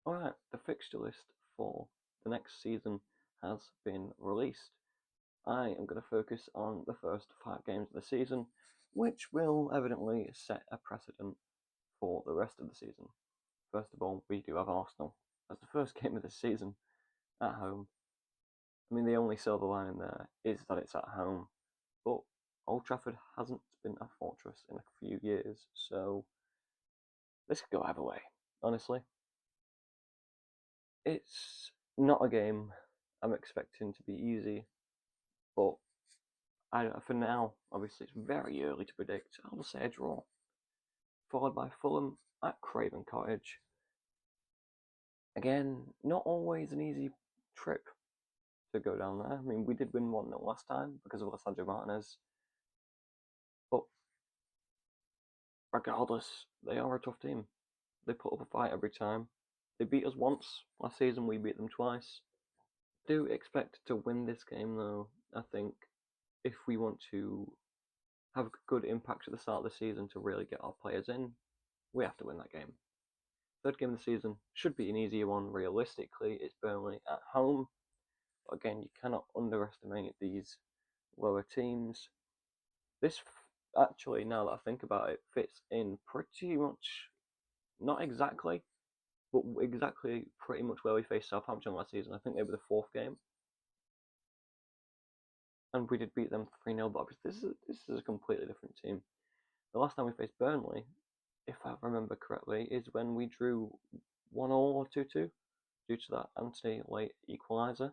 Alright, the fixture list for the next season has been released. I am going to focus on the first 5 games of the season, which will evidently set a precedent for the rest of the season. First of all, we do have Arsenal as the first game of the season at home. I mean, the only silver lining there is that it's at home, but Old Trafford hasn't been a fortress in a few years, so this could go either way, honestly. It's not a game I'm expecting to be easy, but for now, obviously, it's very early to predict. I'll say a draw, followed by Fulham at Craven Cottage. Again, not always an easy trip to go down there. I mean, we did win 1-0 last time because of Alessandro Martinez, but regardless, they are a tough team. They put up a fight every time. They beat us once last season, we beat them twice. Do expect to win this game, though. I think if we want to have a good impact at the start of the season to really get our players in, we have to win that game. Third game of the season should be an easier one. Realistically, it's Burnley at home. But again, you cannot underestimate these lower teams. This actually, now that I think about it, fits in pretty much, not exactly, but exactly pretty much where we faced Southampton last season. I think they were the 4th game. And we did beat them 3-0, but this is a completely different team. The last time we faced Burnley, if I remember correctly, is when we drew 1-0 or 2-2 due to that Anthony late equaliser.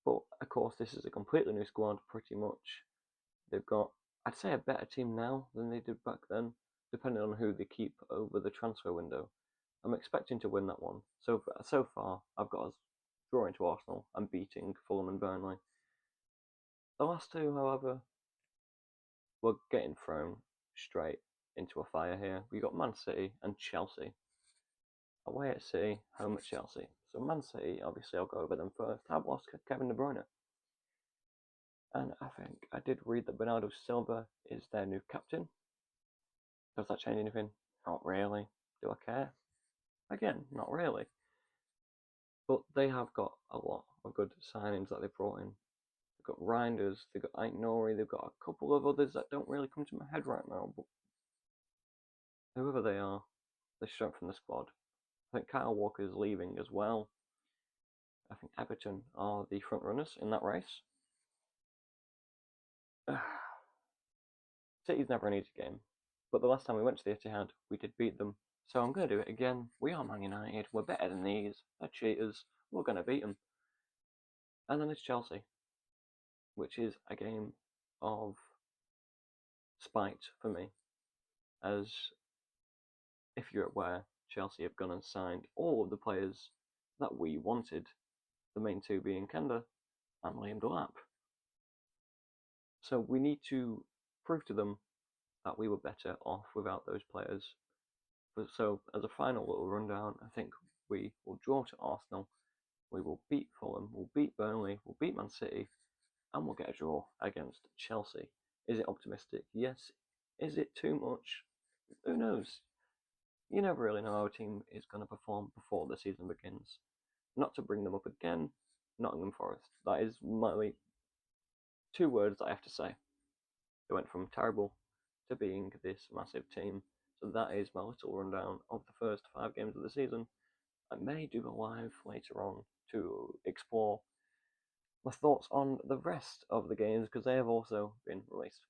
But of course, this is a completely new squad, pretty much. They've got, I'd say, a better team now than they did back then, depending on who they keep over the transfer window. I'm expecting to win that one. So far, I've got us drawing to Arsenal and beating Fulham and Burnley. The last two, however, we're getting thrown straight into a fire here. We got Man City and Chelsea. Away at City, home at Chelsea. So Man City, obviously I'll go over them first, have lost Kevin De Bruyne. And I think I did read that Bernardo Silva is their new captain. Does that change anything? Not really. Do I care? Again, not really. But they have got a lot of good signings that they brought in. They've got Reinders, they've got Aït-Nouri, they've got a couple of others that don't really come to my head right now, but whoever they are, they strengthen the squad. I think Kyle Walker is leaving as well. I think Everton are the front runners in that race. City's never an easy game, but the last time we went to the Etihad, we did beat them. So I'm going to do it again. We are Man United. We're better than these. They're cheaters. We're going to beat them. And then it's Chelsea, which is a game of spite for me. As if you're aware, Chelsea have gone and signed all of the players that we wanted, the main two being Kenda and Liam Delap. So we need to prove to them that we were better off without those players. So as a final little rundown, I think we will draw to Arsenal, we will beat Fulham, we'll beat Burnley, we'll beat Man City, and we'll get a draw against Chelsea. Is it optimistic? Yes. Is it too much? Who knows? You never really know how a team is going to perform before the season begins. Not to bring them up again, Nottingham Forest. That is my 2 words that I have to say. They went from terrible to being this massive team. So that is my little rundown of the first 5 games of the season. I may do a live later on to explore my thoughts on the rest of the games because they have also been released.